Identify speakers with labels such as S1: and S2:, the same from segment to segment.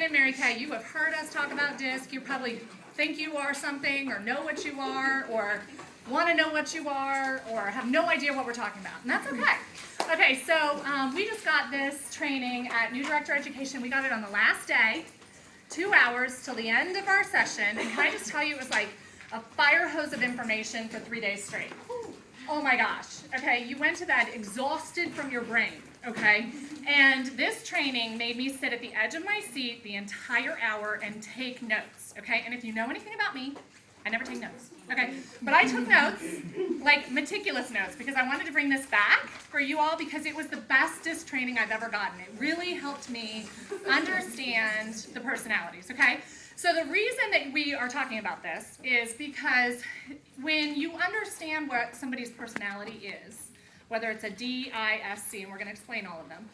S1: and Mary Kay, you have heard us talk about DISC. You probably think you are something or know what you are or want to know what you are or have no idea what we're talking about. And that's okay. Okay, so we just got this training at New Director Education. We got it on the last day, 2 hours till the end of our session. And can I just tell you, it was like a fire hose of information for 3 days straight. Oh my gosh. Okay, you went to that exhausted from your brain. Okay, and this training made me sit at the edge of my seat the entire hour and take notes. Okay, and if you know anything about me, I never take notes. Okay, but I took notes, like meticulous notes, because I wanted to bring this back for you all because it was the best DISC training I've ever gotten. It really helped me understand the personalities. Okay, so the reason that we are talking about this is because when you understand what somebody's personality is, whether it's a D, I, S, C, and we're going to explain all of them,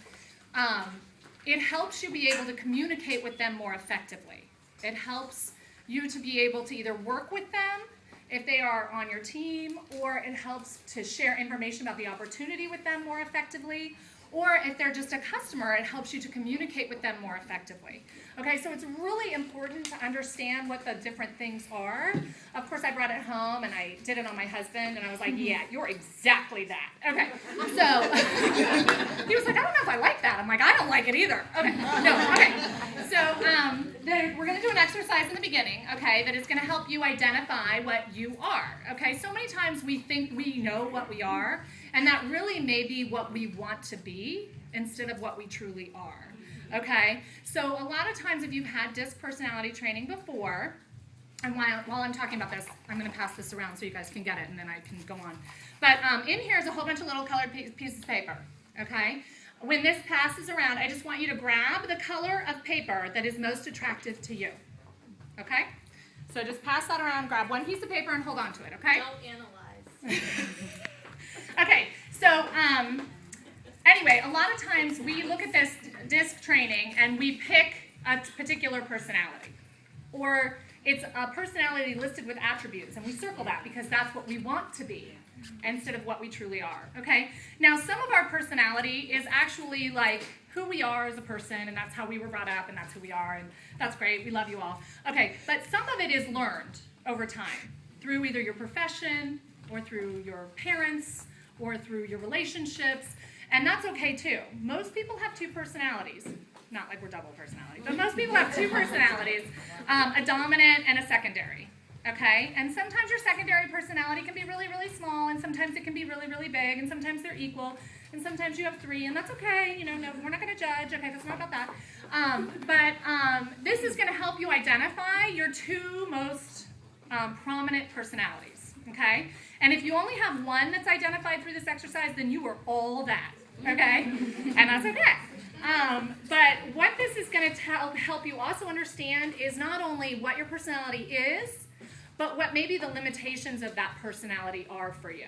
S1: it helps you be able to communicate with them more effectively. It helps you to be able to either work with them if they are on your team, or it helps to share information about the opportunity with them more effectively, or if they're just a customer, it helps you to communicate with them more effectively. Okay, so it's really important to understand what the different things are. Of course, I brought it home and I did it on my husband, and I was like, yeah, you're exactly that. Okay, so he was like, I don't know if I like that. I'm like, I don't like it either. Okay, no, okay. So we're going to do an exercise in the beginning, okay, that is going to help you identify what you are. Okay, so many times we think we know what we are, and that really may be what we want to be instead of what we truly are. Okay, so a lot of times if you've had DISC personality training before, and while I'm talking about this, I'm going to pass this around so you guys can get it, and then I can go on. But in here is a whole bunch of little colored pieces of paper, okay? When this passes around, I just want you to grab the color of paper that is most attractive to you, okay? So just pass that around, grab one piece of paper, and hold on to it, okay?
S2: Don't analyze.
S1: Okay, so anyway, a lot of times we look at this DISC training and we pick a particular personality. Or it's a personality listed with attributes, and we circle that because that's what we want to be instead of what we truly are, okay? Now, some of our personality is actually like who we are as a person, and that's how we were brought up, and that's who we are, and that's great, we love you all. Okay, but some of it is learned over time through either your profession or through your parents or through your relationships, and that's okay too. Most people have two personalities. Not like we're double personality, but most people have two personalities, a dominant and a secondary, okay? And sometimes your secondary personality can be really, really small, and sometimes it can be really, really big, and sometimes they're equal, and sometimes you have three, and that's okay, you know, no, we're not gonna judge, okay, that's not about that. But this is gonna help you identify your two most prominent personalities, okay? And if you only have one that's identified through this exercise, then you are all that, okay? And that's okay. But what this is going to help you also understand is not only what your personality is, but what maybe the limitations of that personality are for you,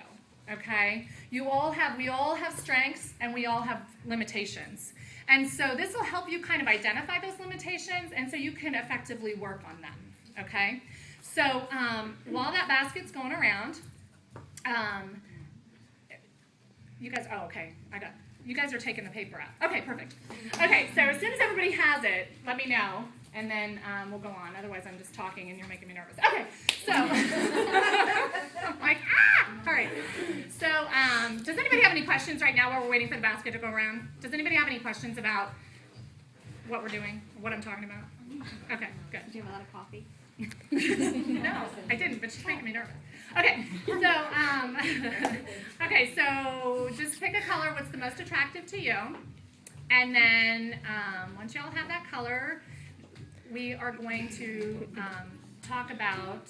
S1: okay? We all have strengths and we all have limitations. And so this will help you kind of identify those limitations, and so you can effectively work on them, okay? So while that basket's going around, you guys, oh, okay, you guys are taking the paper out. Okay, perfect. Okay, so as soon as everybody has it, let me know, and then we'll go on. Otherwise, I'm just talking and you're making me nervous. Okay, so, I'm like, all right. So, does anybody have any questions right now while we're waiting for the basket to go around? Does anybody have any questions about what we're doing, what I'm talking about? Okay, good.
S2: Do you have a lot of coffee?
S1: No, I didn't, but she's making me nervous. Okay, so just pick a color, what's the most attractive to you, and then once y'all have that color, we are going to talk about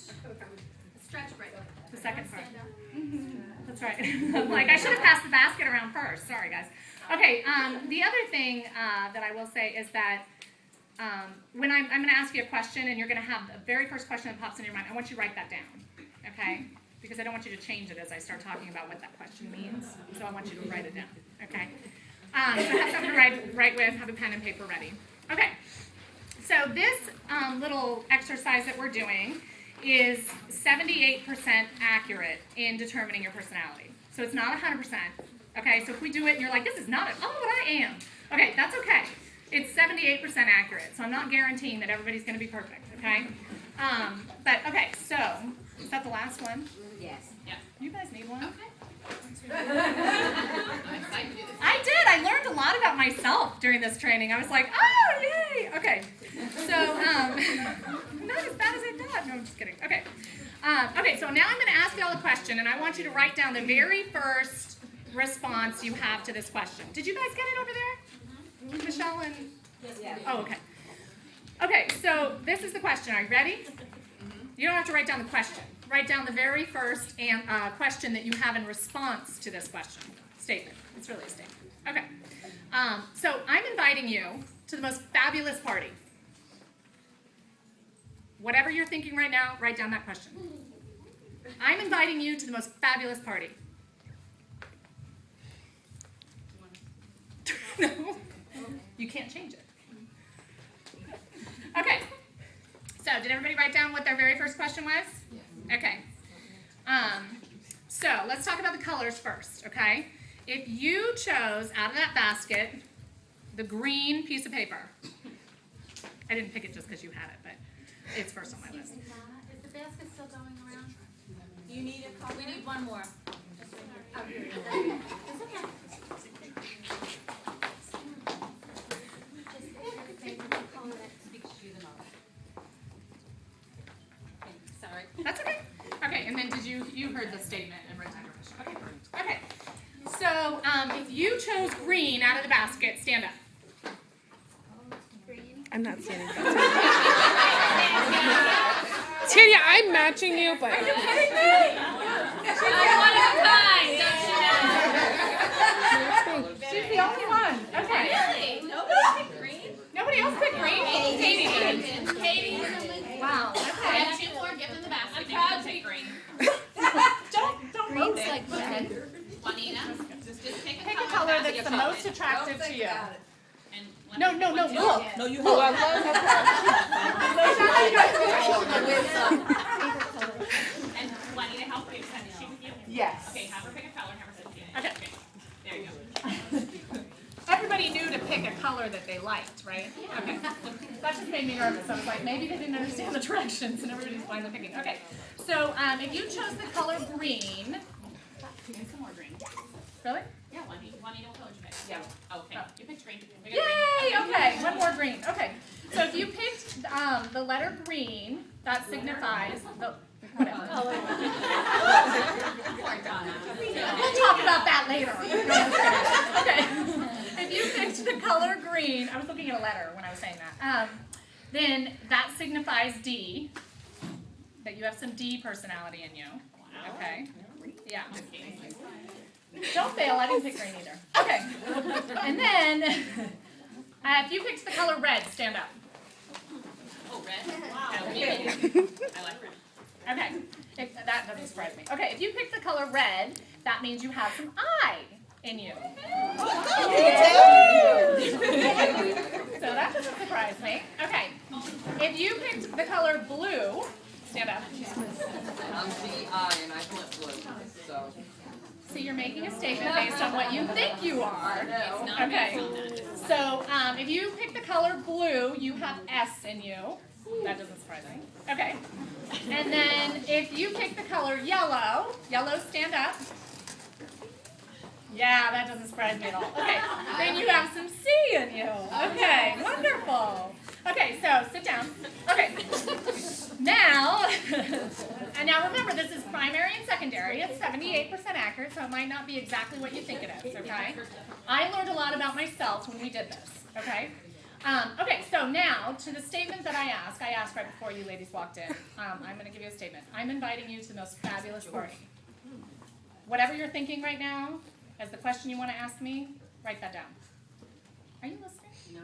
S2: Stretch break.
S1: the second part. That's right. I'm like, I should have passed the basket around first. Sorry, guys. Okay, the other thing that I will say is that when I'm going to ask you a question, and you're going to have the very first question that pops in your mind, I want you to write that down, okay? Because I don't want you to change it as I start talking about what that question means, so I want you to write it down, okay? So have something to write with, have a pen and paper ready. Okay, so this little exercise that we're doing is 78% accurate in determining your personality. So it's not 100%, okay? So if we do it and you're like, this is not at all what I am, okay, that's okay. It's 78% accurate, so I'm not guaranteeing that everybody's going to be perfect, okay? But, okay, so, is that the last one?
S2: Yes.
S1: Yeah. You guys need one?
S2: Okay.
S1: I did. I learned a lot about myself during this training. I was like, oh, yay. Okay. So, not as bad as I thought. No, I'm just kidding. Okay. Okay, so now I'm going to ask you all a question, and I want you to write down the very first response you have to this question. Did you guys get it over there? Mm-hmm. Michelle and...
S2: Yes.
S1: Oh, okay. Okay, so this is the question. Are you ready? Mm-hmm. You don't have to write down the question. Write down the very first question that you have in response to this question. Statement. It's really a statement. Okay. So I'm inviting you to the most fabulous party. Whatever you're thinking right now, write down that question. I'm inviting you to the most fabulous party. No. You can't change it. Okay. So did everybody write down what their very first question was? Okay. So let's talk about the colors first, okay? If you chose out of that basket the green piece of paper, I didn't pick it just because you had it, but it's first on my list.
S2: Is the basket still going around? Do you need a color? We need one more. Oh, here it is. It's okay. Just pick your favorite color that speaks to you the most. Okay, sorry.
S1: That's okay. Okay, and then you heard the statement and wrote down your question. Okay, perfect. Okay. So if you chose green out of the basket, stand up.
S2: Green.
S3: I'm not standing up. Tanya, I'm matching you, but...
S1: Are you kidding me?
S2: I'm one of a kind, don't you know?
S1: She's the only one. Okay.
S2: Really? Nobody picked green?
S1: Nobody else picked green? Katie did.
S2: Katie.
S1: Wow. Okay.
S2: And two more, give them the basket. I'm proud to be green.
S1: Don't move it.
S2: like red. Juanita, just pick
S1: Pick a color that's the most attractive to you.
S2: And
S1: No, look.
S3: No, you have
S2: And Juanita, help pick. Is she with you?
S1: Yes.
S2: Okay, have her pick a color and have her sit here.
S1: Okay.
S2: There you go.
S1: Everybody knew to pick a color that they liked, right? Okay. That just made me nervous. I was like, maybe they didn't understand the directions and everybody's blindly picking. Okay. So if you chose the color green.
S2: Some more green.
S1: Really?
S2: Yeah, Juanita, what color did you pick?
S1: Yeah.
S2: Okay, you picked green. We got
S1: Yay!
S2: green.
S1: Okay, one more green. Okay. So if you picked the letter green, that signifies the whatever.
S2: Poor Donna.
S1: We'll talk about that later. Okay. If you picked the color green, I was looking at a letter when I was saying that. Then that signifies D, that you have some D personality in you. Okay. Yeah. Don't fail. I didn't pick green either. Okay. And then, if you picked the color red, stand up.
S2: Oh, red? Wow. I like red.
S1: Okay. That doesn't surprise me. Okay. If you picked the color red, that means you have some I in you. So that doesn't surprise me. Okay. If you picked the color blue, stand up.
S4: I'm CI and I flip blue, so.
S1: So you're making a statement based on what you think you are.
S2: It's not
S1: Okay.
S2: based on that.
S1: So if you pick the color blue, you have S in you. That doesn't surprise me. Okay. And then if you pick the color yellow, stand up. Yeah, that doesn't surprise me at all. Okay. Then you have some C in you. Okay, wonderful. Okay, so sit down. Okay. Now, and now remember, this is primary and secondary. It's 78% accurate, so it might not be exactly what you think it is, okay? I learned a lot about myself when we did this, okay? Okay, so now, to the statement that I asked right before you ladies walked in. I'm going to give you a statement. I'm inviting you to the most fabulous party. Whatever you're thinking right now, as the question you want to ask me, write that down. Are you listening? No.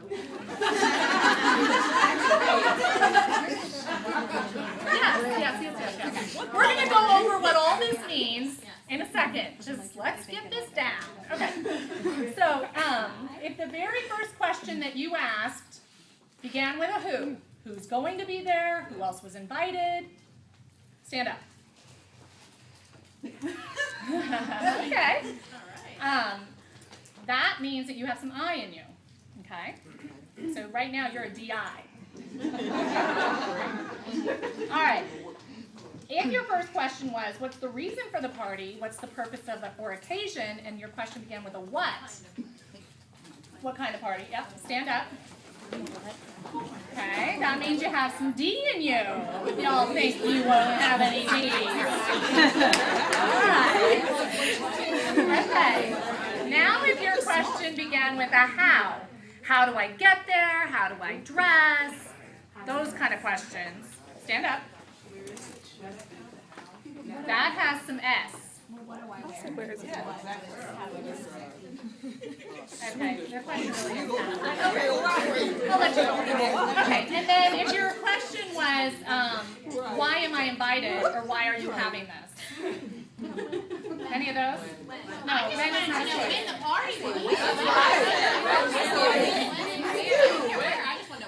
S1: Yes. We're going to go over what all this means in a second. Just let's get this down. Okay. So, if the very first question that you asked began with a who's going to be there, who else was invited, stand up. Okay. That means that you have some I in you. Okay? So right now you're a DI. All right. If your first question was, what's the reason for the party? What's the purpose of it or occasion? And your question began with a what? What kind of party? Yep, stand up. Okay, that means you have some D in you. Y'all think you won't have any D. All right. Okay. Now if your question began with a how do I get there? How do I dress? Those kind of questions. Stand up. That has some S.
S3: Where is it?
S1: Okay, your question really is that. I'll let you go. Okay, and then if your question was, why am I invited, or why are you having this? Any of those? No, when is not a choice.
S2: In the party.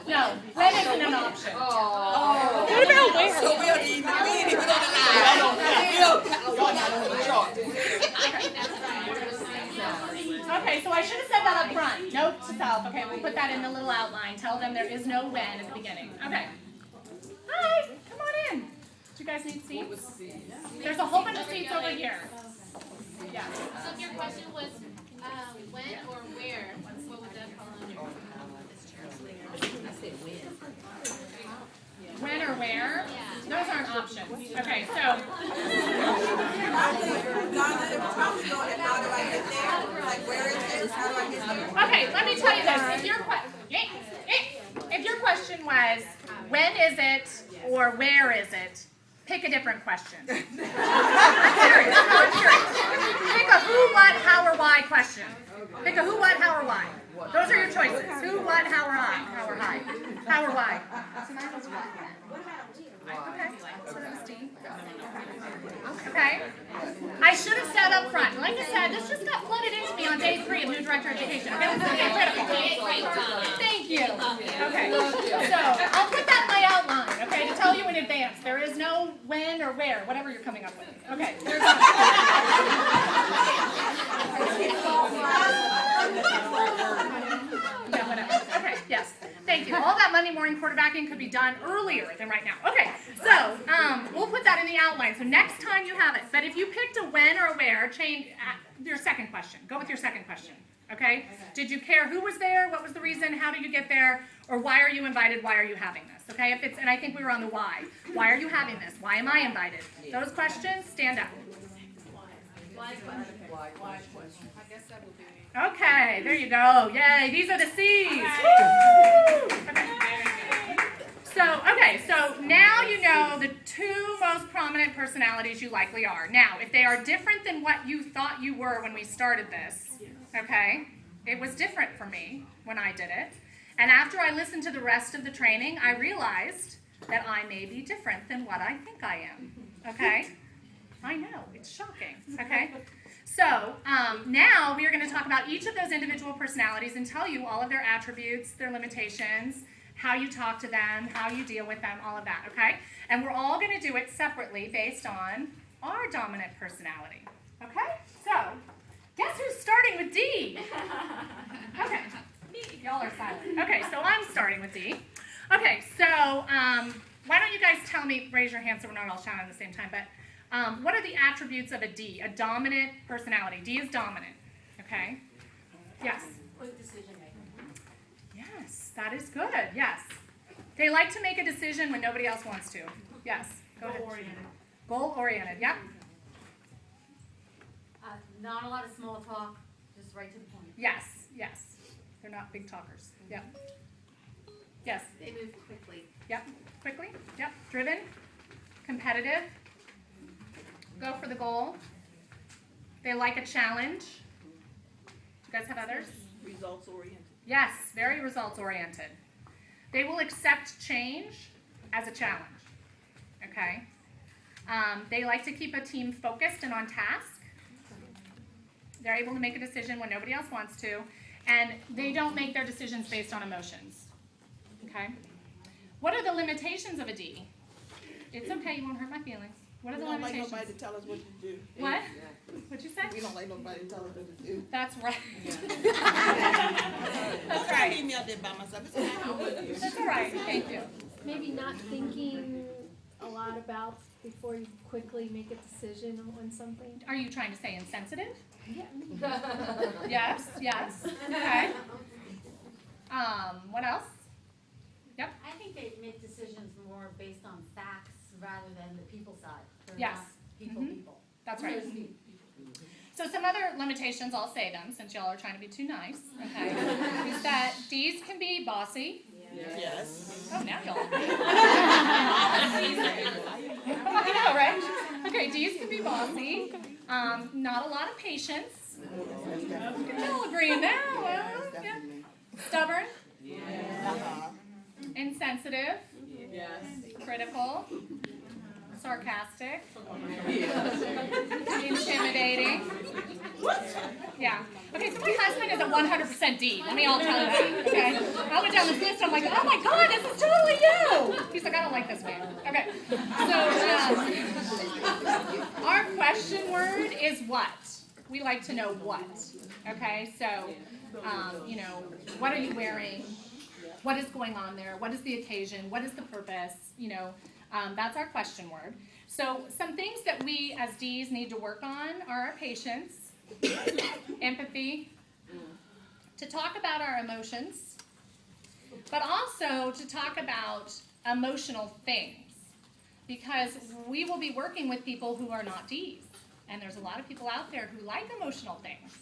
S1: No, when isn't an option.
S3: What about where?
S1: Okay, so I should have said that up front. Note to self. Okay, we'll put that in the little outline. Tell them there is no when at the beginning. Okay. Hi, come on in. Do you guys need seats? There's a whole bunch of seats over here. Yeah.
S2: So if your question was when or where, what would that fall under?
S1: When or where? Those aren't options. Okay, so.
S5: Donna, if I was going, how do I get there? Like, where is this? How do I get there?
S1: Okay, let me tell you this. If your question was, when is it or where is it, pick a different question. I'm serious. I'm serious. Pick a who, what, how, or why question. Pick a who, what, how, or why. Those are your choices. Who, what, how, or I. How or why. How or why. Okay. So that was D. Okay. I should have said up front. Like I said, this just got flooded into me on day 3 of new director of education. Okay, this is critical. Thank you. Okay. So I'll put that in my outline, okay, to tell you in advance. There is no when or where, whatever you're coming up with. Okay. There's yeah, whatever. Okay, yes. Thank you. All that Monday morning quarterbacking could be done earlier than right now. Okay, so we'll put that in the outline. So next time you have it. But if you picked a when or a where, change your second question. Go with your second question. Okay? Did you care who was there? What was the reason? How did you get there? Or why are you invited? Why are you having this? Okay? If it's, and I think we were on the why. Why are you having this? Why am I invited? Those questions, stand up. Okay, there you go. Yay, these are the C's. Okay, so now you know the 2 most prominent personalities you likely are. Now, if they are different than what you thought you were when we started this, okay, it was different for me when I did it. And after I listened to the rest of the training, I realized that I may be different than what I think I am, okay? I know, it's shocking, okay? So now we are going to talk about each of those individual personalities and tell you all of their attributes, their limitations, how you talk to them, how you deal with them, all of that, okay? And we're all going to do it separately based on our dominant personality, okay? So, guess who's starting with D? Okay, y'all are silent. Okay, so I'm starting with D. Okay, so why don't you guys tell me, raise your hand so we're not all shouting at the same time, but what are the attributes of a D, a dominant personality? D is dominant, okay? Yes?
S2: Quick decision making.
S1: Yes, that is good, yes. They like to make a decision when nobody else wants to. Yes, go ahead. Goal-oriented, yep.
S2: Not a lot of small talk, just right to the point.
S1: Yes, yes. They're not big talkers, yep. Yes,
S2: They move quickly.
S1: yep, quickly, yep. Driven, competitive, go for the goal. They like a challenge. Do you guys have others?
S5: Results oriented.
S1: Yes, very results oriented. They will accept change as a challenge, okay? They like to keep a team focused and on task. They're able to make a decision when nobody else wants to, and they don't make their decisions based on emotions, okay? What are the limitations of a D? It's okay, you won't hurt my feelings. What are
S5: We
S1: the
S5: don't like
S1: limitations?
S5: nobody to tell us what to do.
S1: What? What'd you say?
S5: We don't like nobody to tell us what to do.
S1: That's right. That's
S5: Don't
S1: right.
S5: leave me out there by myself. It's fine. I'm with you.
S1: That's all right. Thank you.
S6: Maybe not thinking a lot about before you quickly make a decision on something.
S1: Are you trying to say insensitive?
S6: Yeah.
S1: Yes. Yes. Okay. What else? Yep.
S2: I think they make decisions more based on facts rather than the people side. They're
S1: Yes.
S2: not people,
S1: Mhm.
S2: people.
S1: That's right.
S2: So to speak.
S1: So some other limitations, I'll say them since y'all are trying to be too nice, okay, is that D's can be bossy.
S5: Yes.
S1: Oh, now y'all. I know, right? Okay, D's can be bossy. Not a lot of patience. Y'all agreeing now? Well, yeah. Stubborn. Insensitive. Critical. Sarcastic. Intimidating. Yeah. Okay, so my husband is a 100% D. Let me all tell you that. Okay. I went down this list. I'm like, oh my God, this is totally you. He's like, I don't like this man. Okay. So our question word is what. We like to know what. Okay. So, what are you wearing? What is going on there? What is the occasion? What is the purpose? That's our question word. So some things that we as Ds need to work on are our patience, empathy, to talk about our emotions, but also to talk about emotional things, because we will be working with people who are not Ds, and there's a lot of people out there who like emotional things.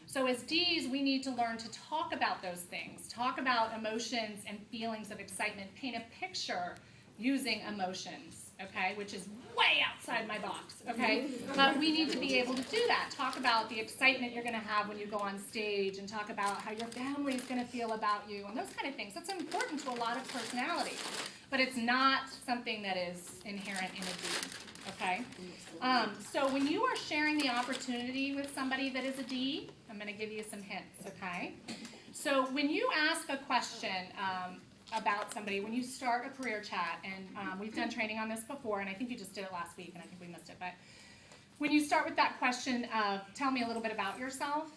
S1: So as Ds, we need to learn to talk about those things, talk about emotions and feelings of excitement, paint a picture using emotions, okay, which is way outside my box, okay? But we need to be able to do that. Talk about the excitement you're going to have when you go on stage, and talk about how your family is going to feel about you, and those kind of things. That's important to a lot of personality, but it's not something that is inherent in a D, okay? So when you are sharing the opportunity with somebody that is a D, I'm going to give you some hints, okay? So when you ask a question about somebody, when you start a career chat, and we've done training on this before, and I think you just did it last week, and I think we missed it, but when you start with that question of, tell me a little bit about yourself,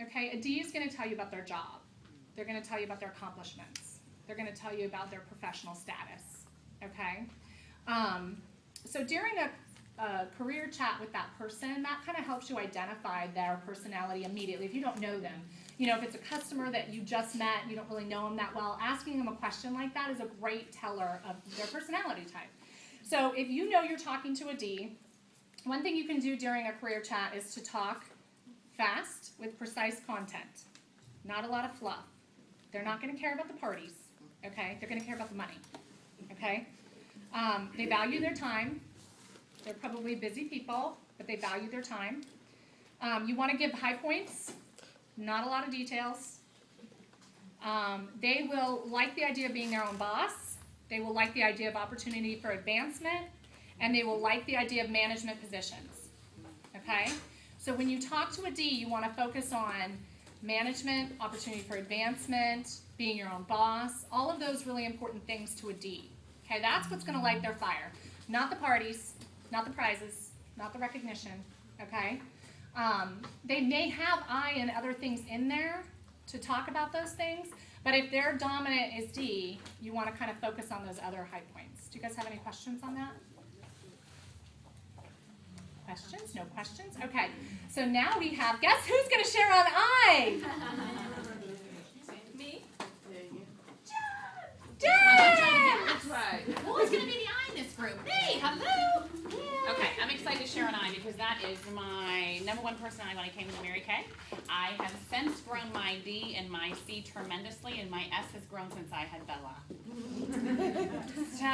S1: okay, a D is going to tell you about their job. They're going to tell you about their accomplishments. They're going to tell you about their professional status, okay? So during a career chat with that person, that kind of helps you identify their personality immediately if you don't know them. If it's a customer that you just met, you don't really know them that well, asking them a question like that is a great teller of their personality type. So if you know you're talking to a D, one thing you can do during a career chat is to talk fast with precise content. Not a lot of fluff. They're not going to care about the parties, okay? They're going to care about the money, okay? They value their time. They're probably busy people, but they value their time. You want to give high points. Not a lot of details. They will like the idea of being their own boss. They will like the idea of opportunity for advancement. And they will like the idea of management positions. Okay? So when you talk to a D, you want to focus on management, opportunity for advancement, being your own boss, all of those really important things to a D. Okay? That's what's going to light their fire. Not the parties, not the prizes, not the recognition. Okay? They may have I and other things in there to talk about those things, but if their dominant is D, you want to kind of focus on those other high points. Do you guys have any questions on that? Questions? No questions? Okay. So now we have, guess who's going to share on I?
S2: Me?
S1: Jen!
S4: That's right.
S7: Who's going to be the I in this group? Me, hello. Okay, I'm excited to share an I because that is my number one personality when I came to Mary Kay. I have since grown my D and my C tremendously, and my S has grown since I had Bella. So,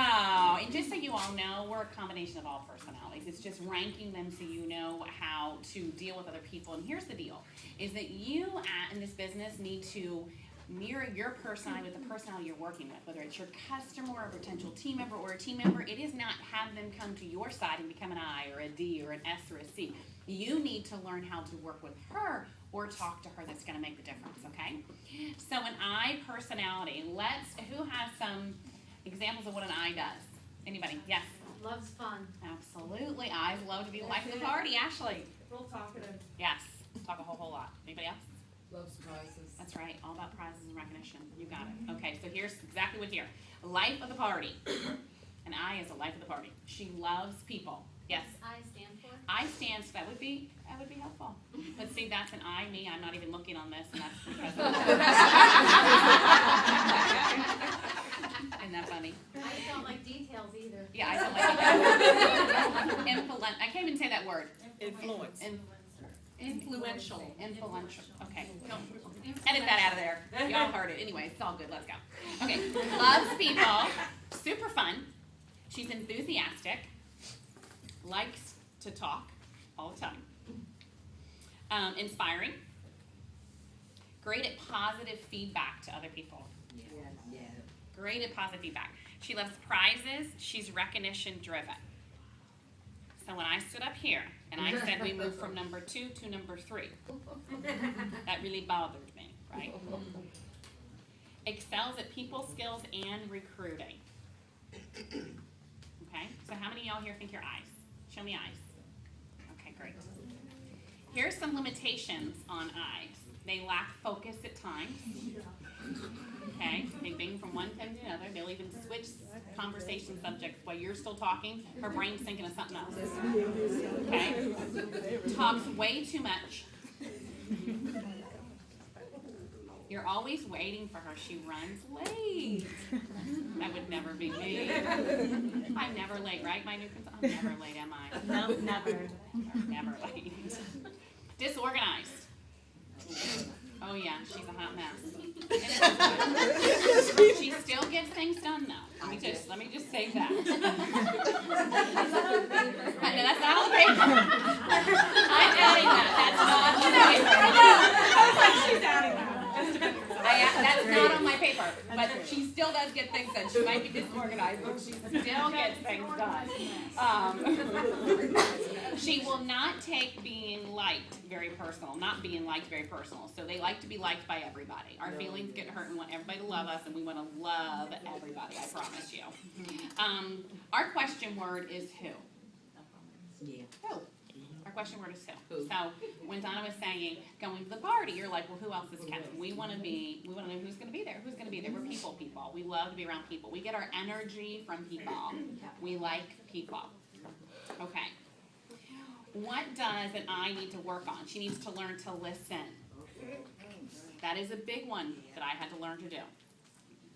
S7: and just so you all know, we're a combination of all personalities. It's just ranking them so you know how to deal with other people. And here's the deal, is that you in this business need to mirror your personality with the personality you're working with, whether it's your customer or a potential team member or a team member. It is not have them come to your side and become an I or a D or an S or a C. You need to learn how to work with her or talk to her. That's going to make the difference, okay? So an I personality, who has some examples of what an I does? Anybody? Yes?
S2: Loves fun.
S7: Absolutely. Eyes love to be the life of the party. Ashley.
S5: Real talkative.
S7: Yes. Talk a whole lot. Anybody else?
S4: Love surprises.
S7: That's right. All about prizes and recognition. You got it. Okay, so here's exactly what's here. Life of the party. An I is the life of the party. She loves people. Yes.
S2: I stand for.
S7: I stand, so that would be helpful. But see, that's an I, me. I'm not even looking on this, and that's because of Isn't that funny?
S2: I don't like details either.
S7: Yeah, I don't like it. I can't even say that word.
S5: Influence.
S7: Influential. Influential. Okay. Edit that out of there. Y'all heard it. Anyway, it's all good. Let's go. Okay. Loves people. Super fun. She's enthusiastic. Likes to talk all the time. Inspiring. Great at positive feedback to other people.
S4: Yeah.
S7: Great at positive feedback. She loves prizes. She's recognition driven. So when I stood up here and I said we moved from number 2 to number 3, that really bothered me, right? Excels at people skills and recruiting. Okay, so how many of y'all here think you're eyes? Show me eyes. Okay, great. Here's some limitations on eyes. They lack focus at times. Okay, they bing from one thing to another. They'll even switch conversation subjects while you're still talking. Her brain's thinking of something else. Okay, talks way too much. You're always waiting for her. She runs late. That would never be me. I'm never late, right? My new consultant. I'm never late, am I?
S2: No, never.
S7: Never late. Disorganized. Oh yeah, she's a hot mess. She still gets things done though. Let me just say that. No, that's not on the paper. I'm adding that. That's not on the paper.
S5: She's adding that.
S7: That's not on my paper, but she still does get things done. She might be disorganized, but she still gets things done. She will not take being liked very personal, not being liked very personal. So they like to be liked by everybody. Our feelings get hurt. We want everybody to love us, and we want to love everybody, I promise you. Our question word is who?
S4: Yeah.
S7: Who? Our question word is who. So when Donna was saying going to the party, you're like, well, who else is coming? We want to know who's going to be there. Who's going to be there? We're people. We love to be around people. We get our energy from people. We like people. Okay. What does an I need to work on? She needs to learn to listen. That is a big one that I had to learn to do.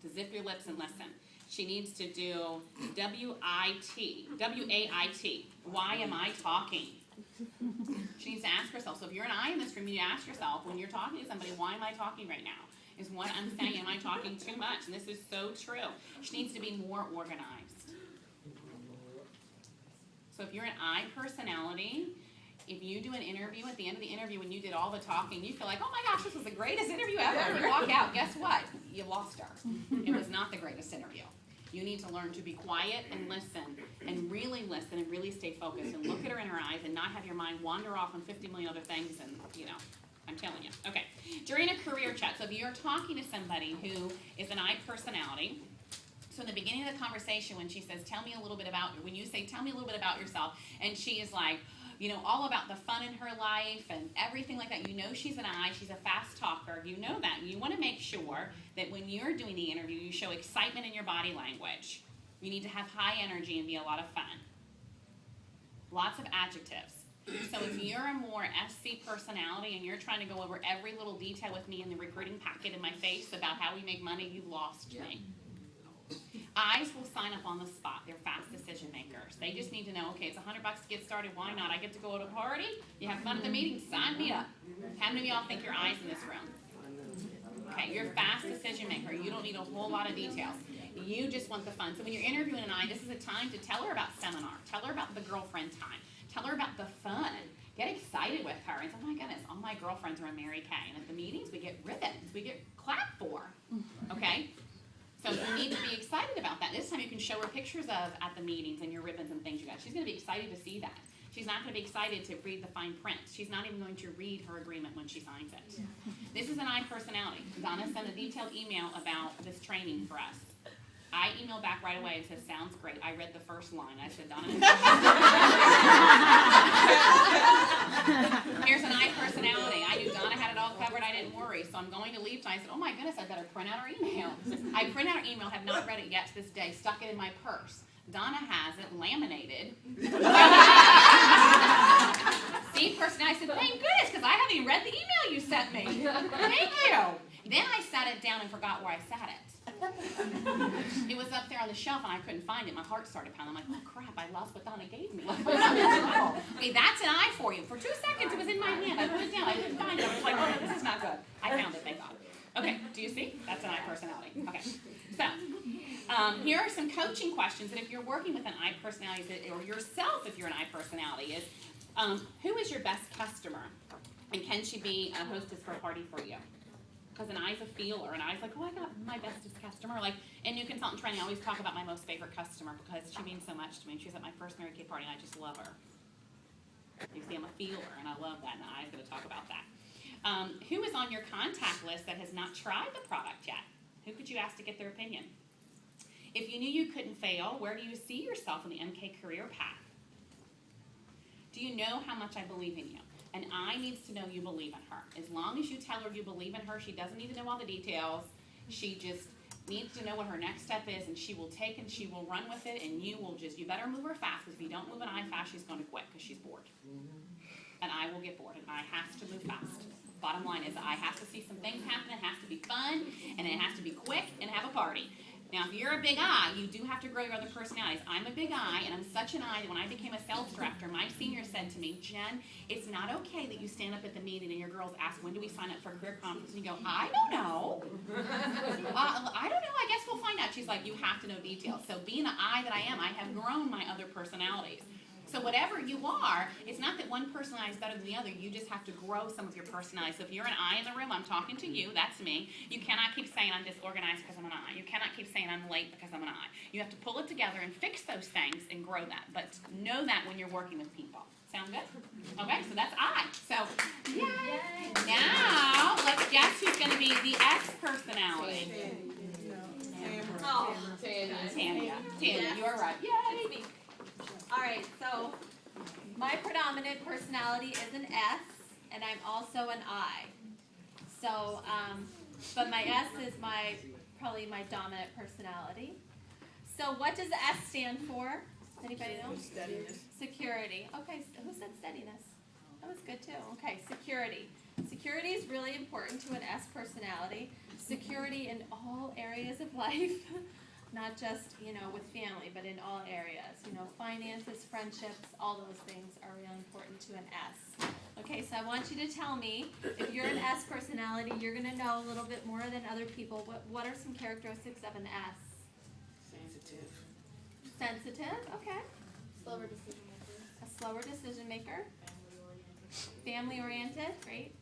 S7: To zip your lips and listen. She needs to do W-A-I-T. Why am I talking? She needs to ask herself. So if you're an I in this room, you need to ask yourself, when you're talking to somebody, why am I talking right now? Is what I'm saying, am I talking too much? And this is so true. She needs to be more organized. So if you're an I personality, if you do an interview, at the end of the interview when you did all the talking, you feel like, oh my gosh, this was the greatest interview ever. And you walk out, guess what? You lost her. It was not the greatest interview. You need to learn to be quiet and listen and really stay focused and look at her in her eyes and not have your mind wander off on 50 million other things and, I'm telling you. Okay, during a career chat, so if you're talking to somebody who is an I personality, so in the beginning of the conversation when she says, tell me a little bit about, when you say, tell me a little bit about yourself, and she is like, all about the fun in her life and everything like that. She's an I, she's a fast talker. You know that. You want to make sure that when you're doing the interview, you show excitement in your body language. You need to have high energy and be a lot of fun. Lots of adjectives. So if you're a more SC personality and you're trying to go over every little detail with me in the recruiting packet in my face about how we make money, you've lost me. Eyes will sign up on the spot. They're fast decision makers. They just need to know, okay, it's $100 to get started. Why not? I get to go to a party. You have fun at the meeting. Sign me up. How many of y'all think you're eyes in this room? Okay, you're a fast decision maker. You don't need a whole lot of details. You just want the fun. So when you're interviewing an eye, this is a time to tell her about seminar. Tell her about the girlfriend time. Tell her about the fun. Get excited with her. And say, oh my goodness, all my girlfriends are in Mary Kay. And at the meetings, we get ribbons. We get clapped for. Okay? So you need to be excited about that. This time you can show her pictures of at the meetings and your ribbons and things you got. She's going to be excited to see that. She's not going to be excited to read the fine print. She's not even going to read her agreement when she signs it. This is an I personality. Donna sent a detailed email about this training for us. I emailed back right away and said, sounds great. I read the first line. I said, Donna, here's an I personality. I knew Donna had it all covered. I didn't worry. So I'm going to leave tonight. I said, oh my goodness, I better print out her email. I print out her email, have not read it yet to this day, stuck it in my purse. Donna has it laminated. See, personality. I said, thank goodness, because I haven't even read the email you sent me. Thank you. Then I sat it down and forgot where I sat it. It was up there on the shelf and I couldn't find it. My heart started pounding. I'm like, oh crap, I lost what Donna gave me. Okay, that's an I for you. For 2 seconds it was in my hand. I put it down. I couldn't find it. I was like, oh, no, this is not good. I found it, thank God. Okay, do you see? That's an I personality. Okay, so here are some coaching questions. And if you're working with an I personality, or yourself if you're an I personality, is who is your best customer? And can she be a hostess for a party for you? Because an I's a feeler, and I's like, oh, I got my bestest customer. Like in new consultant training, I always talk about my most favorite customer because she means so much to me. She was at my first Mary Kay party, and I just love her. You see, I'm a feeler, and I love that, and I's going to talk about that. Who is on your contact list that has not tried the product yet? Who could you ask to get their opinion? If you knew you couldn't fail, where do you see yourself in the MK career path? Do you know how much I believe in you? And I needs to know you believe in her. As long as you tell her you believe in her, she doesn't need to know all the details. She just needs to know what her next step is, and she will take and she will run with it, and you better move her fast, because if you don't move an I fast, she's going to quit because she's bored. And I will get bored, and I has to move fast. Bottom line is I have to see some things happen. It has to be fun, and it has to be quick, and have a party. Now, if you're a big I, you do have to grow your other personalities. I'm a big I, and I'm such an I that when I became a sales director, my senior said to me, Jen, it's not okay that you stand up at the meeting and your girls ask, when do we sign up for a career conference? And you go, I don't know. I don't know. I guess we'll find out. She's like, you have to know details. So being the I that I am, I have grown my other personalities. So whatever you are, it's not that one personality is better than the other. You just have to grow some of your personalities. So if you're an I in the room, I'm talking to you. That's me. You cannot keep saying I'm disorganized because I'm an I. You cannot keep saying I'm late because I'm an I. You have to pull it together and fix those things and grow that. But know that when you're working with people. Sound good? Okay, so that's I. So, yay. Now, let's guess who's going to be the S personality.
S2: Oh,
S7: Tanya. Tanya, you're right. Yay.
S2: all right, so my predominant personality is an S, and I'm also an I. So, but my S is probably my dominant personality. So what does S stand for? Anybody know?
S5: Steadiness.
S2: Security. Okay, who said steadiness? That was good too. Okay, security. Security is really important to an S personality. Security in all areas of life. Not just, with family, but in all areas. Finances, friendships, all those things are really important to an S. Okay, so I want you to tell me, if you're an S personality, you're going to know a little bit more than other people. What are some characteristics of an S?
S5: Sensitive.
S2: Sensitive, okay.
S6: Slower decision maker.
S2: A slower decision maker. Family oriented, great.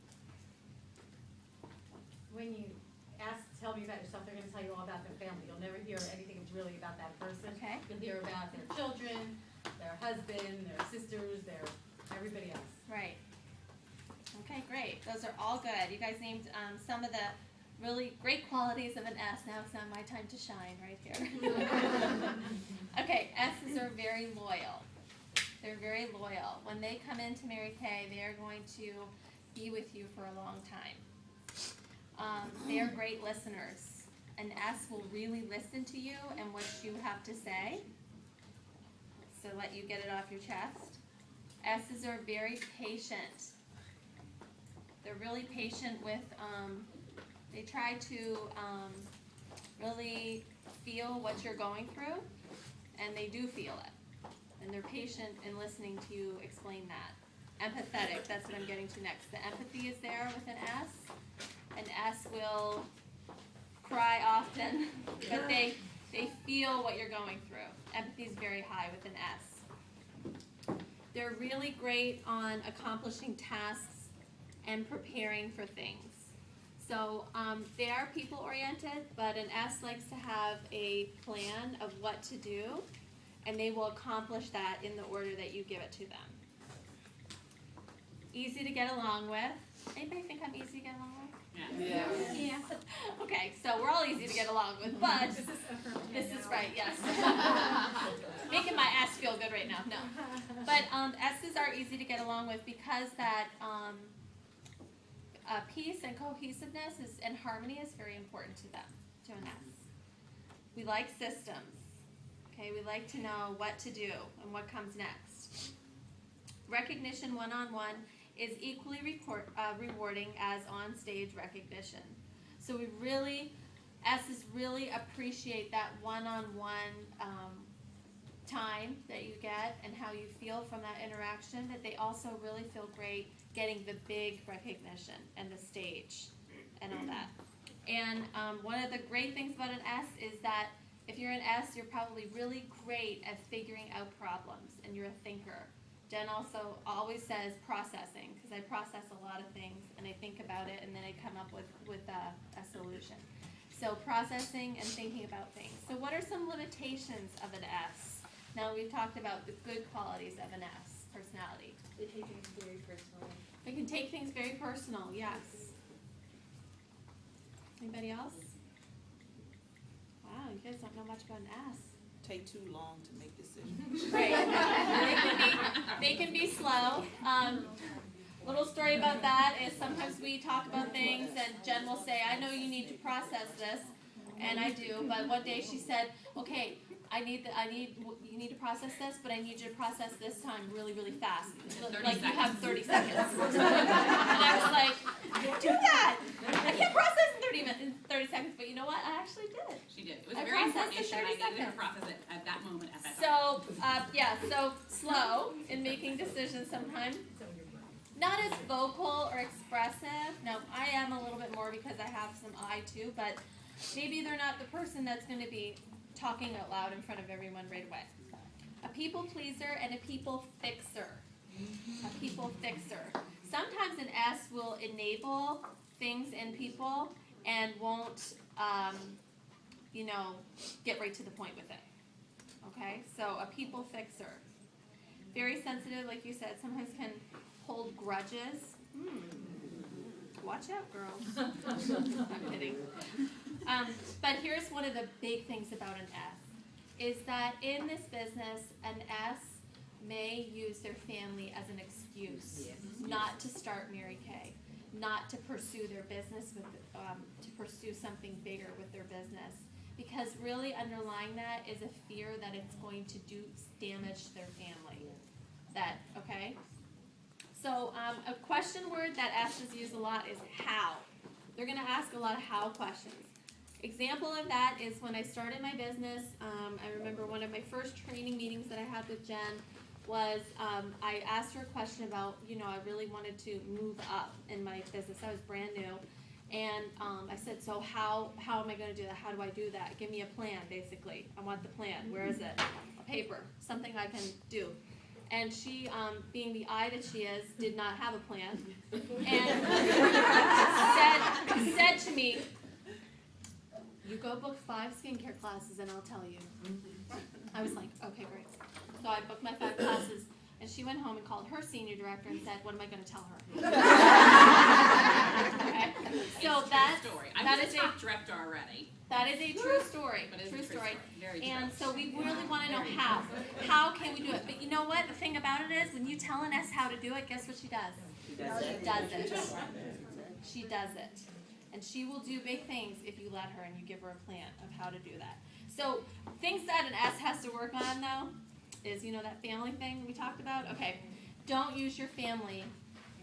S8: When you tell me about yourself, they're going to tell you all about their family. You'll never hear anything that's really about that person.
S2: Okay.
S8: You'll hear about their children, their husband, their sisters, their everybody else.
S2: Right. Okay, great. Those are all good. You guys named some of the really great qualities of an S. Now it's not my time to shine right here. Okay, S's are very loyal. They're very loyal. When they come into Mary Kay, they are going to be with you for a long time. They are great listeners. An S will really listen to you and what you have to say. So let you get it off your chest. S's are very patient. They're really patient with, they try to really feel what you're going through, and they do feel it. And they're patient in listening to you explain that. Empathetic, that's what I'm getting to next. The empathy is there with an S. An S will cry often, but they feel what you're going through. Empathy is very high with an S. They're really great on accomplishing tasks and preparing for things. So they are people-oriented, but an S likes to have a plan of what to do, and they will accomplish that in the order that you give it to them. Easy to get along with. Anybody think I'm easy to get along with?
S4: Yeah.
S2: Yeah. Okay, so we're all easy to get along with, but This is right, yes. Making my S feel good right now, no. But S's are easy to get along with because that peace and cohesiveness and harmony is very important to them, to an S. We like systems, okay? We like to know what to do and what comes next. Recognition one-on-one is equally rewarding as on-stage recognition. So we really, S's really appreciate that one-on-one time that you get and how you feel from that interaction, but they also really feel great getting the big recognition and the stage and all that. And one of the great things about an S is that if you're an S, you're probably really great at figuring out problems, and you're a thinker. Jen also always says processing, because I process a lot of things, and I think about it, and then I come up with a solution. So processing and thinking about things. So what are some limitations of an S? Now we've talked about the good qualities of an S personality.
S3: They take things very personally.
S2: They can take things very personal, yes. Anybody else? Wow, you guys don't know much about an S.
S9: Take too long to make decisions.
S2: Right. They can be slow. Little story about that is sometimes we talk about things and Jen will say, I know you need to process this, and I do, but one day she said, okay, you need to process this, but I need you to process this time really, really fast. Like you have 30 seconds. And I was like, I can't do that. I can't process in 30 seconds, but you know what? I actually did it.
S7: She did. It was
S2: I
S7: a very important
S2: processed
S7: issue,
S2: in
S7: and I
S2: 30
S7: needed to
S2: seconds.
S7: process it at that moment, at that time.
S2: So slow in making decisions sometimes. Not as vocal or expressive. No, I am a little bit more because I have some I too, but maybe they're not the person that's going to be talking out loud in front of everyone right away. A people pleaser and a people fixer. A people fixer. Sometimes an S will enable things in people and won't, get right to the point with it. Okay, so a people fixer. Very sensitive, like you said, sometimes can hold grudges. Watch out, girls. I'm kidding. But here's one of the big things about an S, is that in this business, an S may use their family as an excuse not to start Mary Kay, not to pursue their business, to pursue something bigger with their business. Because really underlying that is a fear that it's going to damage their family. Okay? So a question word that S's use a lot is how. They're going to ask a lot of how questions. Example of that is when I started my business, I remember one of my first training meetings that I had with Jen was I asked her a question about, I really wanted to move up in my business. I was brand new. And I said, so how am I going to do that? How do I do that? Give me a plan, basically. I want the plan. Where is it? A paper, something I can do. And she, being the I that she is, did not have a plan. And said to me, you go book 5 skincare classes and I'll tell you. I was like, okay, great. So I booked my 5 classes, and she went home and called her senior director and said, what am I going to tell her? Okay. So that is a
S7: top director already.
S2: That is a true story.
S7: But it's
S2: True story.
S7: Very true.
S2: And so we really want to know how. How can we do it? But you know what? The thing about it is, when you tell an S how to do it, guess what she does? She does it. She does it. And she will do big things if you let her and you give her a plan of how to do that. So things that an S has to work on, though, is, that family thing we talked about? Okay. Don't use your family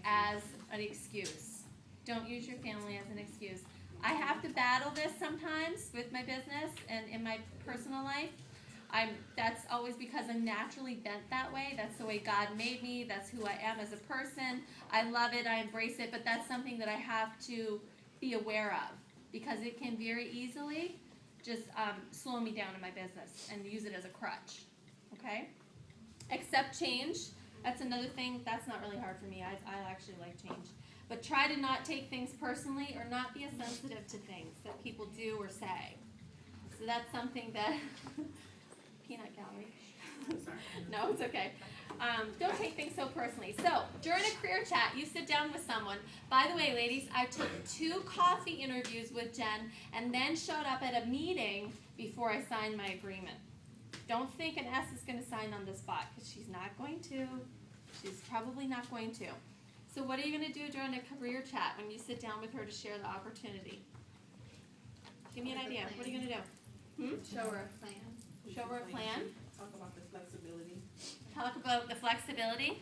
S2: as an excuse. Don't use your family as an excuse. I have to battle this sometimes with my business and in my personal life. That's always because I'm naturally bent that way. That's the way God made me. That's who I am as a person. I love it. I embrace it. But that's something that I have to be aware of, because it can very easily just slow me down in my business and use it as a crutch. Okay? Accept change. That's another thing. That's not really hard for me. I actually like change. But try to not take things personally or not be as sensitive to things that people do or say. So that's something that, peanut gallery. No, it's okay. Don't take things so personally. So, during a career chat, you sit down with someone. By the way, ladies, I took 2 coffee interviews with Jen and then showed up at a meeting before I signed my agreement. Don't think an S is going to sign on the spot, because she's not going to. She's probably not going to. So what are you going to do during a career chat when you sit down with her to share the opportunity? Give me an idea. What are you going to do?
S3: Show her a plan.
S2: Show her a plan.
S9: Talk about the flexibility.
S2: Talk about the flexibility.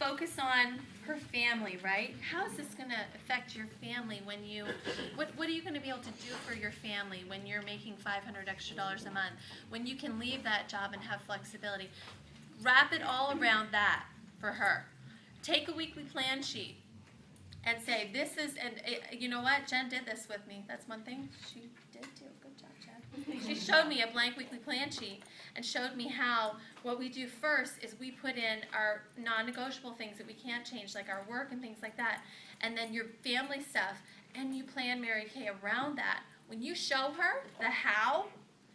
S2: Focus on her family, right? How is this going to affect your family when you, what are you going to be able to do for your family when you're making $500 extra a month? When you can leave that job and have flexibility? Wrap it all around that for her. Take a weekly plan sheet and say, this is, and you know what? Jen did this with me. That's one thing she did do. Good job, Jen. She showed me a blank weekly plan sheet and showed me how what we do first is we put in our non-negotiable things that we can't change, like our work and things like that, and then your family stuff, and you plan Mary Kay around that. When you show her the how,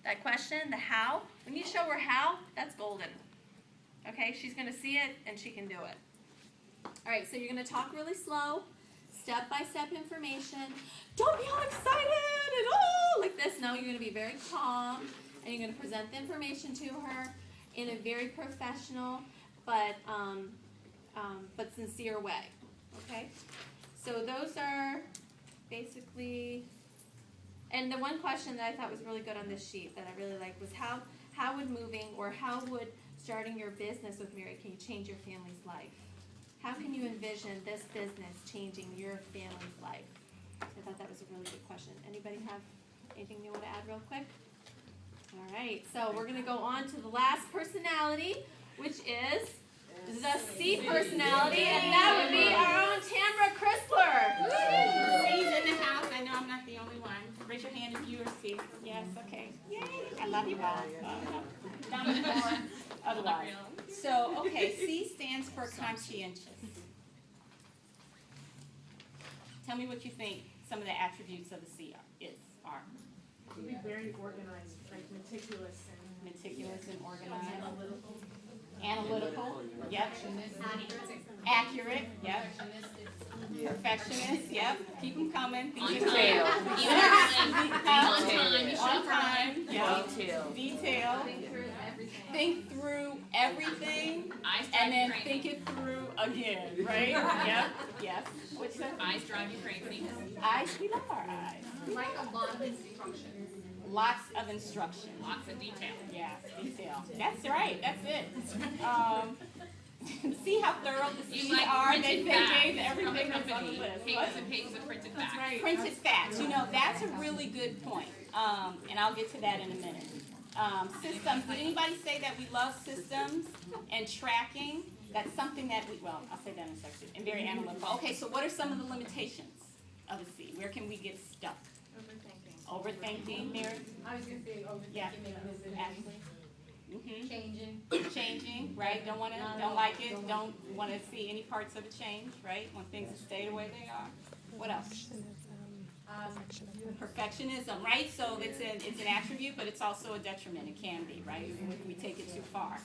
S2: that question, the how, when you show her how, that's golden. Okay, she's going to see it and she can do it. All right, so you're going to talk really slow, step-by-step information. Don't be all excited and oh, like this. No, you're going to be very calm, and you're going to present the information to her in a very professional but sincere way. Okay, so those are basically. And the one question that I thought was really good on this sheet that I really liked was how would moving or how would starting your business with Mary Kay change your family's life? How can you envision this business changing your family's life? I thought that was a really good question. Anybody have anything you want to add real quick? All right, so we're going to go on to the last personality, which is the C personality, and that would be our own Tamara Chrysler.
S7: C's in the house. I know I'm not the only one. Raise your hand if you are C. Yes, okay. Yay. I love you all. Down the floor. Otherwise. So, okay, C stands for conscientious. Tell me what you think some of the attributes of the C are.
S8: Be very organized, like meticulous and
S7: Meticulous and organized.
S8: analytical.
S7: Analytical, yep. Accurate, yep. Perfectionist, yep. Keep them coming.
S4: Detail.
S7: On time, yep.
S4: Detail.
S7: Detail. Think through everything, and then think it through again, right? Yep, yes. What's that?
S10: Eyes drive you crazy.
S7: Eyes, we love our eyes.
S10: Like a lot of instructions.
S7: Lots of instruction.
S10: Lots of detail.
S7: Yeah, detail. That's right, that's it. See how thorough the C's are? They gave everything that's on the list.
S10: Pages and pages of printed facts.
S7: Right. Printed facts. You know, that's a really good point. And I'll get to that in a minute. Systems. Did anybody say that we love systems and tracking? That's something that well, I'll say that in a second. And very analytical. Okay, so what are some of the limitations of a C? Where can we get stuck? Overthinking, Mary?
S8: I was going to say overthinking.
S7: Yeah.
S8: Maybe
S7: Ashley?
S8: changing.
S7: Changing, right? Don't like it. Don't want to see any parts of it change, right? Want things to stay the way they are. What else? Perfectionism, right? So it's an attribute, but it's also a detriment. It can be, right? If we take it too far.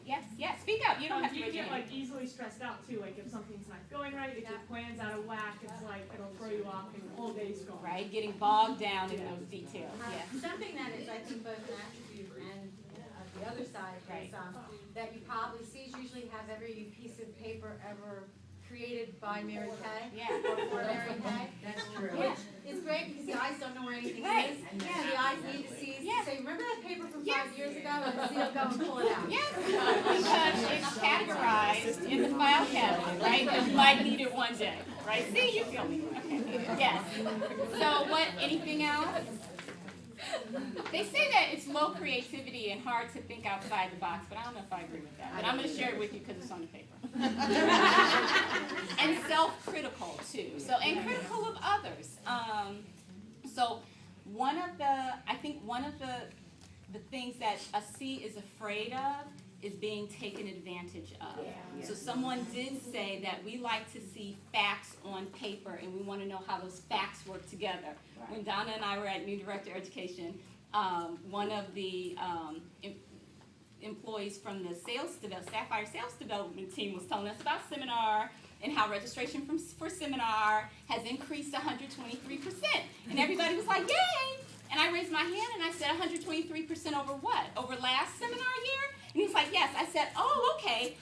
S7: Yes. Speak up. You don't have to.
S11: You get like easily stressed out too. Like if something's not going right, if your plan's out of whack, it's like it'll throw you off and the whole day's gone.
S7: Right, getting bogged down in those details. Yes.
S8: Something that is, I think, both an attribute and the other side
S7: Right.
S8: is that you probably see usually have every piece of paper ever created by Mary Kay.
S7: Yeah.
S8: Or for Mary Kay.
S3: That's true.
S8: Which is great because the eyes don't know where anything
S7: Right.
S8: is. So the eyes need to see,
S7: Yeah.
S8: say, remember that paper from
S7: Yeah.
S8: 5 years ago? And the seal go and pull it out.
S7: Yes, because it's categorized in the file cabinet, right? Because you might need it one day, right? See, you feel me. Okay. Yes. So what, anything else? They say that it's low creativity and hard to think outside the box, but I don't know if I agree with that. But I'm going to share it with you because it's on the paper. And self-critical too. So, and critical of others. So I think one of the things that a C is afraid of is being taken advantage of. Yeah. So someone did say that we like to see facts on paper and we want to know how those facts work together. Right. When Donna and I were at New Director Education, one of the employees from the Sapphire Sales Development team was telling us about seminar and how registration for seminar has increased 123%. And everybody was like, yay! And I raised my hand and I said, 123% over what? Over last seminar year? And he's like, yes. I said, oh, okay.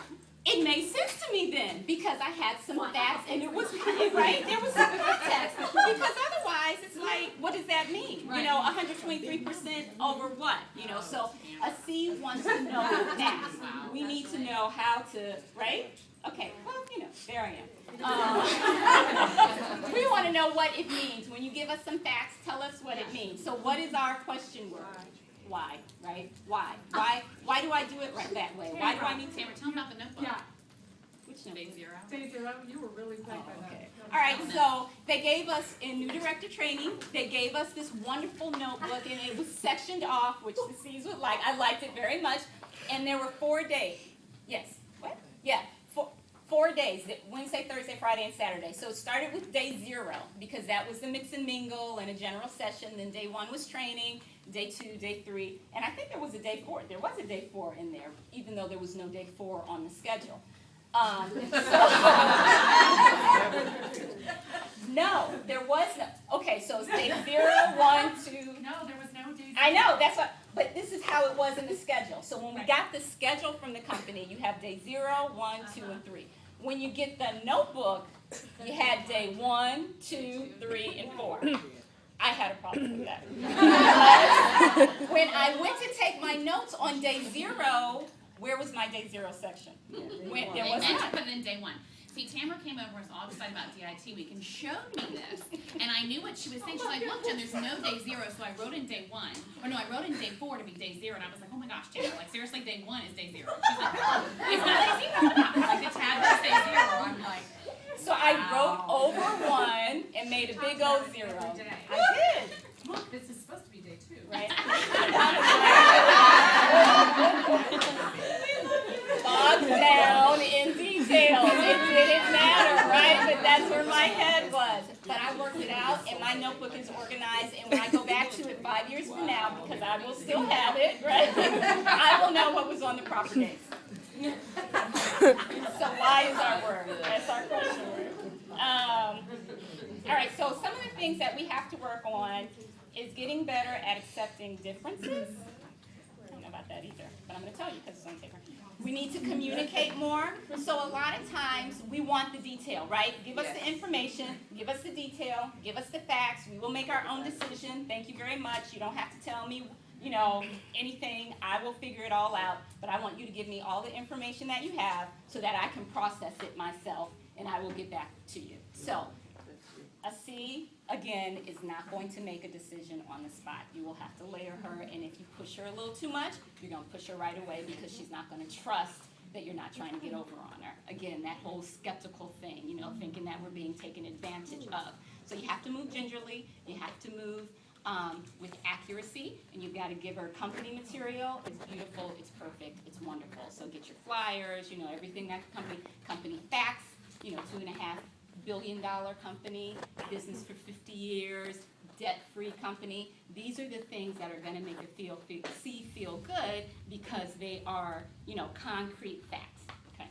S7: It made sense to me then because I had some facts and it was, right? There was some context. Because otherwise, it's like, what does that mean? You know, 123% over what? You know, so a C wants to know facts. We need to know how to, right? Okay, well, you know, there I am. We want to know what it means. When you give us some facts, tell us what it means. So what is our question word? Why, right? Why? Why do I do it right that way? Why do I need to?
S10: Tamara, tell them about the notebook.
S11: Yeah.
S7: Which number?
S10: Day 0.
S11: Day 0, you were really quick by that.
S7: Okay. All right, so they gave us, in new director training, they gave us this wonderful notebook, and it was sectioned off, which the C's would like. I liked it very much. And there were 4 days. Yes. What? Yeah. 4 days, Wednesday, Thursday, Friday, and Saturday. So it started with day 0 because that was the mix and mingle and a general session. Then day 1 was training, day 2, day 3, and I think there was a day 4. There was a day 4 in there, even though there was no day 4 on the schedule. No, there was no. Okay, so it's day 0, 1, 2.
S1: No, there was no day.
S7: I know, that's what, but this is how it was in the schedule. So when we got the schedule from the company, you have day 0, 1, 2, and 3. When you get the notebook, you had day 1, 2, 3, and 4. I had a problem with that. Because when I went to take my notes on day 0, where was my day 0 section? There was
S10: They meant to
S7: not.
S10: put it in day 1. See, Tamara came over and was all excited about DIT week and showed me this. And I knew what she was saying. She's like, look, Jen, there's no day 0, so I wrote in day 1. Or no, I wrote in day 4 to be day 0. And I was like, oh my gosh, Tamara, like seriously, day 1 is day 0. She's like, oh, it's not day 0. Like the tab is day 0. I'm like,
S7: So I wrote over 1 and made a big old 0. I did.
S1: Look, this is supposed to be day 2.
S7: Right? Bogged down in details. It didn't matter, right? But that's where my head was. But I worked it out, and my notebook is organized. And when I go back to it 5 years from now, because I will still have it, right? I will know what was on the proper days. So why is our word? That's our question word. All right, so some of the things that we have to work on is getting better at accepting differences. I don't know about that either, but I'm going to tell you because it's on paper. We need to communicate more. So a lot of times we want the detail, right? Give us the information, give us the detail, give us the facts. We will make our own decision. Thank you very much. You don't have to tell me, you know, anything. I will figure it all out. But I want you to give me all the information that you have so that I can process it myself and I will get back to you. So a C, again, is not going to make a decision on the spot. You will have to layer her, and if you push her a little too much, you're going to push her right away because she's not going to trust that you're not trying to get over on her. Again, that whole skeptical thing, you know, thinking that we're being taken advantage of. So you have to move gingerly. You have to move with accuracy, and you've got to give her company material. It's beautiful. It's perfect. It's wonderful. So get your flyers, you know, everything that company facts, you know, $2.5 billion company, business for 50 years, debt-free company. These are the things that are going to make it feel good because they are, you know, concrete facts. Okay.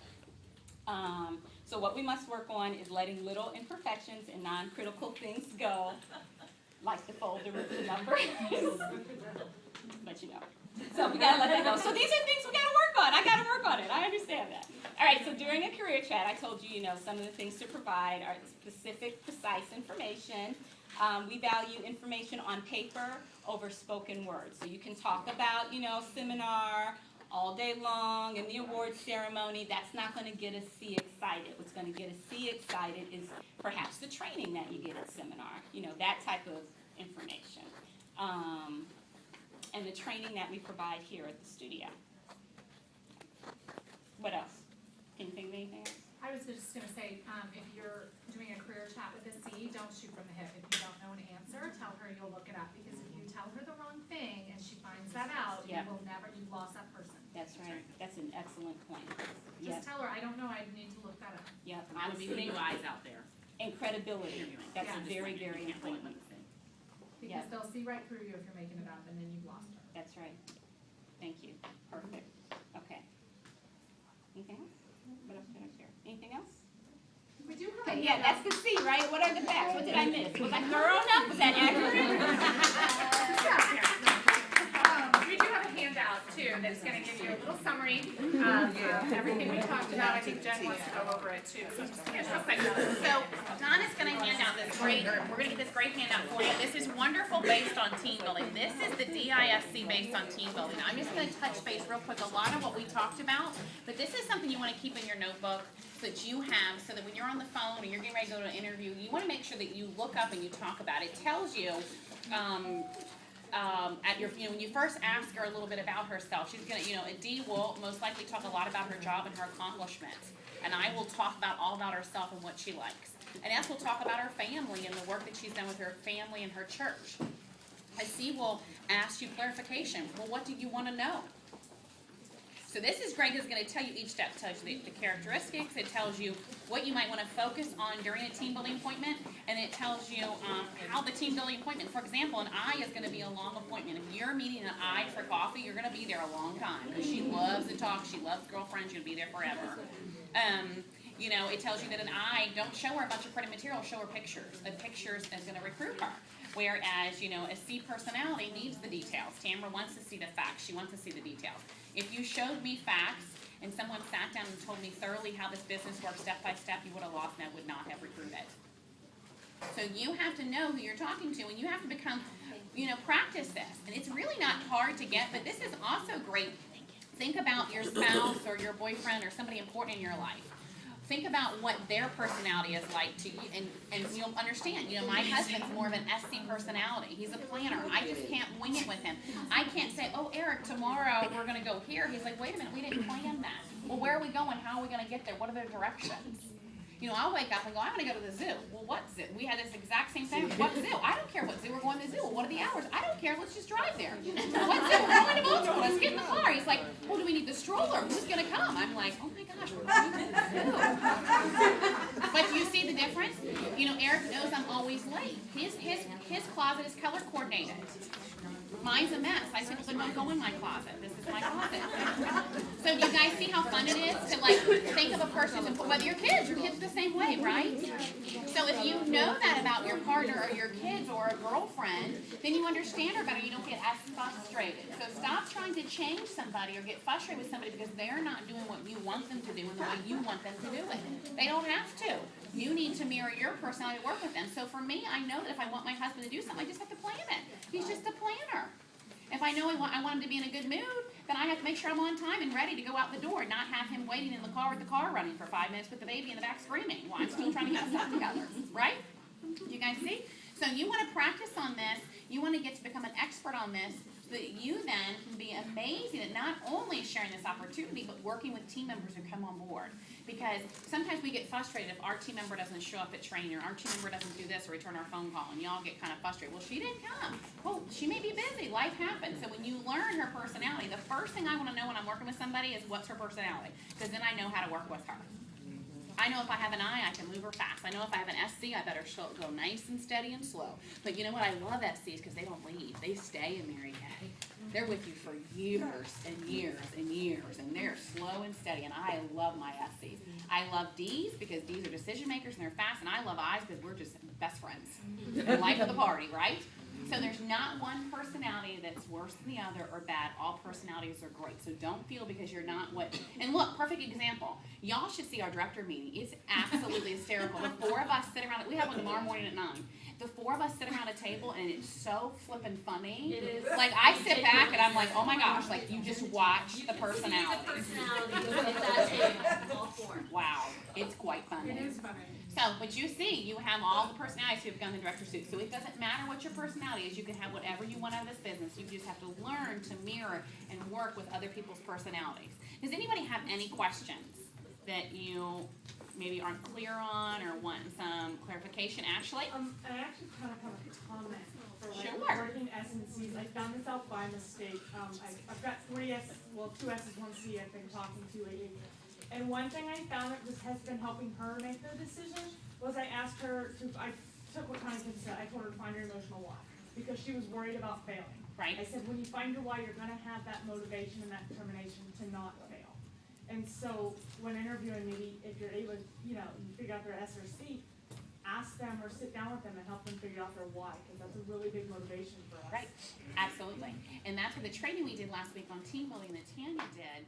S7: So what we must work on is letting little imperfections and non-critical things go, like the folder with the number. But you know. So we gotta let that go. So these are things we gotta work on. I gotta work on it. I understand that. All right, so during a career chat, I told you, you know, some of the things to provide are specific, precise information. We value information on paper over spoken words. So you can talk about, you know, seminar all day long and the awards ceremony. That's not going to get a C excited. What's going to get a C excited is perhaps the training that you get at seminar, you know, that type of information. And the training that we provide here at the studio. What else? Can you think of anything else?
S1: I was just going to say, if you're doing a career chat with a C, don't shoot from the hip. If you don't know an answer, tell her you'll look it up. Because if you tell her the wrong thing and she finds that out,
S7: Yep.
S1: you've lost that person.
S7: That's right. That's an excellent point.
S1: Just tell her, I don't know, I need to look that up.
S7: Yep.
S10: I would be putting eyes out there.
S7: And credibility. That's
S10: Yeah.
S7: very, very important.
S1: Because they'll see right through you if you're making it up, and then you've lost her.
S7: That's right. Thank you. Perfect. Okay. Anything else? What else did I share? Anything else?
S1: We do have a
S7: Yeah, that's the C, right? What are the facts? What did I miss? Was I thorough enough? Was that accurate?
S1: We do have a handout too that's going to give you a little summary of everything we talked about. I think Jen wants to go over it too. So just
S7: Yes, real quick. So Donna's going to hand out this great, we're going to get this great handout for you. This is wonderful based on team building. This is the DISC based on team building. I'm just going to touch base real quick a lot of what we talked about, but this is something you want to keep in your notebook so that you have, so that when you're on the phone or you're getting ready to go to an interview, you want to make sure that you look up and you talk about it. It tells you, at your, when you first ask her a little bit about herself, she's gonna, Dee will most likely talk a lot about her job and her accomplishments, and I will talk about all about herself and what she likes. And S will talk about her family and the work that she's done with her family and her church. And C will ask you clarification. Well, what do you want to know? So this is Greg is going to tell you each step. It tells you the characteristics. It tells you what you might want to focus on during a team building appointment. And it tells you how the team building appointment, for example, an I is going to be a long appointment. If you're meeting an I for coffee, you're going to be there a long time. Because she loves to talk. She loves girlfriends. You'll be there forever. It tells you that an I, don't show her a bunch of pretty material. Show her pictures. The pictures is going to recruit her. Whereas, a C personality needs the details. Tamara wants to see the facts. She wants to see the details. If you showed me facts and someone sat down and told me thoroughly how this business works step by step, you would have lost and I would not have recruited. So you have to know who you're talking to, and you have to become, practice this. And it's really not hard to get, but this is also great. Think about your spouse or your boyfriend or somebody important in your life. Think about what their personality is like to you, and you'll understand. My husband's more of an SC personality. He's a planner. I just can't wing it with him. I can't say, oh, Eric, tomorrow we're going to go here. He's like, wait a minute, we didn't plan that. Well, where are we going? How are we going to get there? What are the directions? I'll wake up and go, I'm going to go to the zoo. Well, what zoo? We had this exact same thing. What zoo? I don't care what zoo. We're going to the zoo. Well, what are the hours? I don't care. Let's just drive there. What zoo? We're going to Baltimore. Let's get in the car. He's like, well, do we need the stroller? Who's going to come? I'm like, oh my gosh, we're going to the zoo. But do you see the difference? Eric knows I'm always late. His closet is color coordinated. Mine's a mess. I said, well, don't go in my closet. This is my closet. So do you guys see how fun it is to think of a person, whether your kids the same way, right? So if you know that about your partner or your kids or a girlfriend, then you understand her better. You don't get as frustrated. So stop trying to change somebody or get frustrated with somebody because they're not doing what you want them to do in the way you want them to do it. They don't have to. You need to mirror your personality to work with them. So for me, I know that if I want my husband to do something, I just have to plan it. He's just a planner. If I know I want him to be in a good mood, then I have to make sure I'm on time and ready to go out the door, not have him waiting in the car with the car running for 5 minutes with the baby in the back screaming while I'm still trying to get stuff together, right? You guys see? So you want to practice on this. You want to get to become an expert on this so that you then can be amazing at not only sharing this opportunity, but working with team members who come on board. Because sometimes we get frustrated if our team member doesn't show up at training or our team member doesn't do this or return our phone call, and y'all get kind of frustrated. Well, she didn't come. Well, she may be busy. Life happens. So when you learn her personality, the first thing I want to know when I'm working with somebody is what's her personality, because then I know how to work with her. I know if I have an I can move her fast. I know if I have an SC, I better go nice and steady and slow. But you know what? I love SCs because they don't leave. They stay in Mary Kay. They're with you for years and years and years, and they're slow and steady, and I love my SCs. I love Ds because Ds are decision makers and they're fast, and I love Is because we're just best friends. And life of the party, right? So there's not one personality that's worse than the other or bad. All personalities are great. So don't feel because you're not what. And look, perfect example. Y'all should see our director meeting. It's absolutely hysterical. The four of us sit around. We have one tomorrow morning at 9. The four of us sit around a table, and it's so flippin' funny.
S2: It is.
S7: Like, I sit back, and I'm like, oh my gosh, like, you just watch the personality. Wow, it's quite funny.
S1: It is funny.
S7: So, but you see, you have all the personalities who have done the director suit. So it doesn't matter what your personality is. You can have whatever you want out of this business. You just have to learn to mirror and work with other people's personalities. Does anybody have any questions that you maybe aren't clear on or want some clarification? Ashley?
S11: I actually kind of have a comment for
S7: Sure.
S11: working S and C's. I found this out by mistake. I've got 3 S's, well, 2 S's, 1 C I've been talking to lately. And one thing I found that has been helping her make the decision was I asked her to, I took what Connie said, I told her to find her emotional why. because she was worried about failing.
S10: Right.
S11: I said, when you find your why, you're gonna have that motivation and that determination to not fail. And so when interviewing, maybe if you're able, you figure out their S or C, ask them or sit down with them and help them figure out their why, because that's a really big motivation for us.
S10: Right, absolutely. And that's what the training we did last week on team building that Tanya did